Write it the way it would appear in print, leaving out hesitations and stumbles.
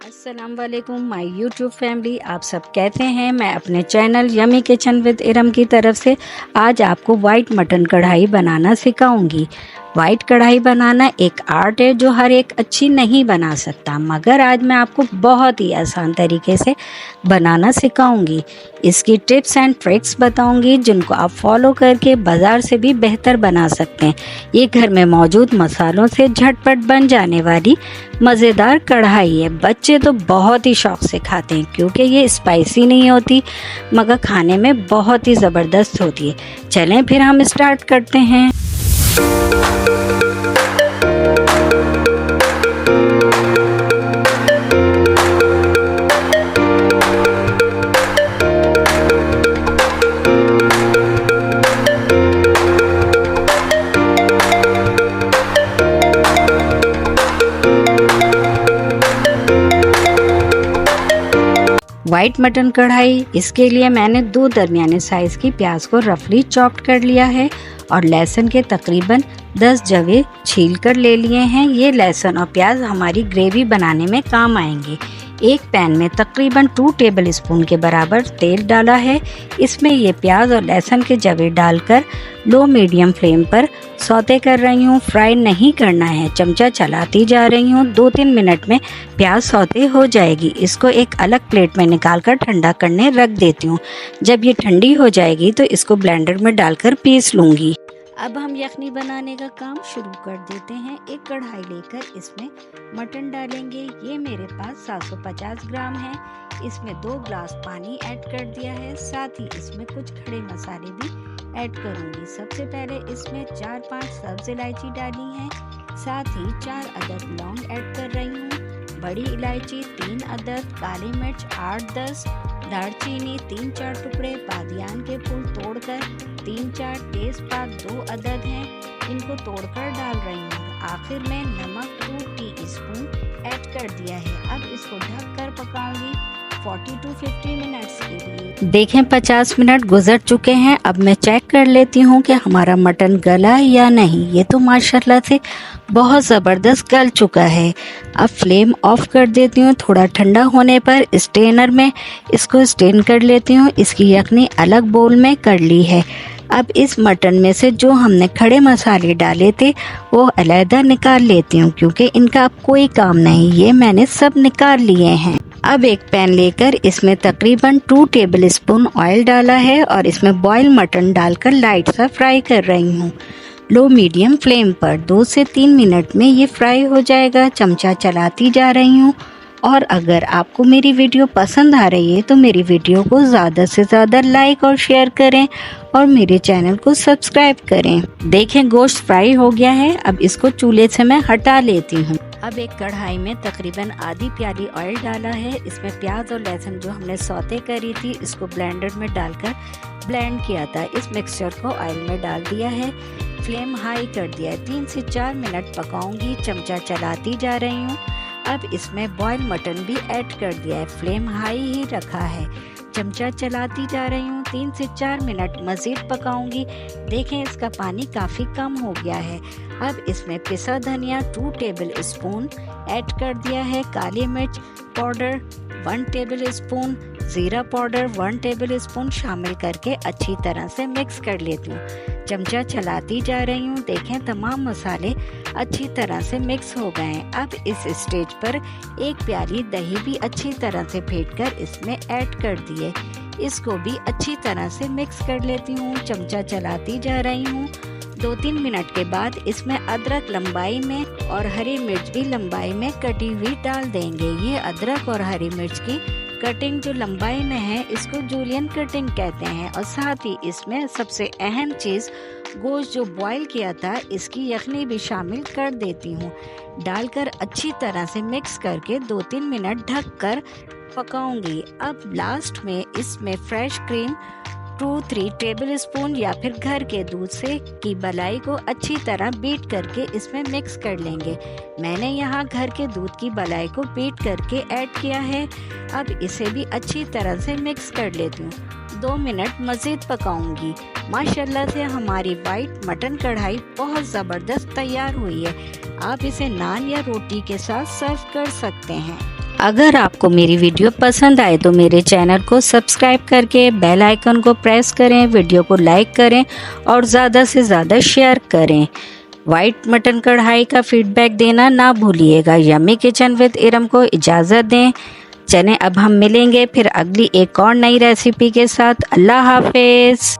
अस्सलाम वालेकुम my YouTube family. आप सब कहते हैं मैं अपने channel yummy kitchen with Iram की तरफ से आज आपको वाइट मटन कढ़ाई बनाना सिखाऊंगी। वाइट कढ़ाई बनाना एक आर्ट है जो हर एक अच्छी नहीं बना सकता, मगर आज मैं आपको बहुत ही आसान तरीके से बनाना सिखाऊंगी। इसकी टिप्स एंड ट्रिक्स बताऊंगी जिनको आप फॉलो करके बाज़ार से भी बेहतर बना सकते हैं। ये घर में मौजूद मसालों से झटपट बन जाने वाली मज़ेदार कढ़ाई है। बच्चे तो बहुत ही शौक से खाते हैं क्योंकि ये स्पाइसी नहीं होती मगर खाने में बहुत ही ज़बरदस्त होती है। चलें फिर हम स्टार्ट करते हैं। वाइट मटन कढ़ाई, इसके लिए मैंने 2 दरमियाने साइज़ की प्याज को रफली चॉप्ड कर लिया है और लहसुन के तकरीबन 10 जवे छील कर ले लिए हैं। ये लहसुन और प्याज हमारी ग्रेवी बनाने में काम आएंगे। एक पैन में तकरीबन 2 टेबल स्पून के बराबर तेल डाला है। इसमें ये प्याज और लहसुन के जवे डालकर लो मीडियम फ्लेम पर सौते कर रही हूँ। फ्राई नहीं करना है, चमचा चलाती जा रही हूँ। 2-3 मिनट में प्याज सौते हो जाएगी। इसको एक अलग प्लेट में निकालकर ठंडा करने रख देती हूँ। जब ये ठंडी हो जाएगी तो इसको ब्लेंडर में डालकर पीस लूँगी। अब हम यखनी बनाने का काम शुरू कर देते हैं। एक कढ़ाई लेकर इसमें मटन डालेंगे। ये मेरे पास 750 ग्राम है। इसमें 2 ग्लास पानी ऐड कर दिया है। साथ ही इसमें कुछ खड़े मसाले भी ऐड करूंगी। सबसे पहले इसमें 4-5 सब्ज इलायची डाली है। साथ ही 4 अदद लौंग ऐड कर रही हूँ। बड़ी इलायची 3 अदद, काली मिर्च 8-10, दालचीनी 3-4 टुकड़े, बादियान के फूल तोड़कर 3-4, तेजपात 2 अदद हैं, इनको तोड़कर डाल रही हूँ। आखिर में नमक 2 टीस्पून ऐड कर दिया है। अब इसको ढककर पकाऊंगी 40 to 50 मिनट्स के लिए। देखें 50 मिनट गुजर चुके हैं। अब मैं चेक कर लेती हूँ कि हमारा मटन गला है या नहीं। ये तो माशाल्लाह से बहुत ज़बरदस्त गल चुका है। अब फ्लेम ऑफ कर देती हूँ। थोड़ा ठंडा होने पर स्ट्रेनर में इसको स्ट्रेन कर लेती हूँ। इसकी यखनी अलग बोल में कर ली है। अब इस मटन में से जो हमने खड़े मसाले डाले थे वो अलहदा निकाल लेती हूँ क्योंकि इनका अब कोई काम नहीं। ये मैंने सब निकाल लिए हैं। अब एक पैन लेकर इसमें तकरीबन 2 टेबल स्पून ऑयल डाला है और इसमें बॉयल मटन डालकर लाइट सा फ्राई कर रही हूँ। लो मीडियम फ्लेम पर 2 से 3 मिनट में ये फ्राई हो जाएगा। चमचा चलाती जा रही हूँ। और अगर आपको मेरी वीडियो पसंद आ रही है तो मेरी वीडियो को ज़्यादा से ज़्यादा लाइक और शेयर करें और मेरे चैनल को सब्सक्राइब करें। देखें गोश्त फ्राई हो गया है। अब इसको चूल्हे से मैं हटा लेती हूँ। अब एक कढ़ाई में तकरीबन आधी प्याली ऑयल डाला है। इसमें प्याज और लहसुन जो हमने सौते करी थी इसको ब्लेंडर में डालकर ब्लेंड किया था। इस मिक्सचर को ऑयल में डाल दिया है। फ्लेम हाई कर दिया है। 3 से 4 मिनट पकाऊंगी। चमचा चलाती जा रही हूँ। अब इसमें बॉयल मटन भी ऐड कर दिया है। फ्लेम हाई ही रखा है। चमचा चलाती जा रही हूँ। 3 से 4 मिनट मज़ीद पकाऊंगी। देखें इसका पानी काफ़ी कम हो गया है। अब इसमें पिसा धनिया 2 टेबल स्पून ऐड कर दिया है। काली मिर्च पाउडर 1 टेबल स्पून, ज़ीरा पाउडर 1 टेबल स्पून शामिल करके अच्छी तरह से मिक्स कर लेती हूँ। चमचा चलाती जा रही हूँ। देखें तमाम मसाले अच्छी तरह से मिक्स हो गए हैं। अब इस स्टेज पर एक प्याली दही भी अच्छी तरह से फेंटकर इसमें ऐड कर दिए। इसको भी अच्छी तरह से मिक्स कर लेती हूँ। चमचा चलाती जा रही हूँ। 2-3 मिनट के बाद इसमें अदरक लंबाई में और हरी मिर्च भी लंबाई में कटी हुई डाल देंगे। ये अदरक और हरी मिर्च की कटिंग जो लंबाई में है इसको जूलियन कटिंग कहते हैं। और साथ ही इसमें सबसे अहम चीज़ गोश्त जो बॉईल किया था इसकी यखनी भी शामिल कर देती हूँ। डालकर अच्छी तरह से मिक्स करके 2-3 मिनट ढककर पकाऊंगी। अब लास्ट में इसमें फ्रेश क्रीम 2-3 टेबल स्पून या फिर घर के दूध से की मलाई को अच्छी तरह बीट करके इसमें मिक्स कर लेंगे। मैंने यहाँ घर के दूध की मलाई को बीट करके ऐड किया है। अब इसे भी अच्छी तरह से मिक्स कर लेती हूँ। 2 मिनट मज़ीद पकाऊंगी। माशाल्लाह से हमारी वाइट मटन कढ़ाई बहुत ज़बरदस्त तैयार हुई है। आप इसे नान या रोटी के साथ सर्व कर सकते हैं। अगर आपको मेरी वीडियो पसंद आए तो मेरे चैनल को सब्सक्राइब करके बेल आइकन को प्रेस करें, वीडियो को लाइक करें और ज़्यादा से ज़्यादा शेयर करें। वाइट मटन कढ़ाई का फीडबैक देना ना भूलिएगा। यम्मी किचन विद इरम को इजाज़त दें। चलें अब हम मिलेंगे फिर अगली एक और नई रेसिपी के साथ। अल्लाह हाफिज़।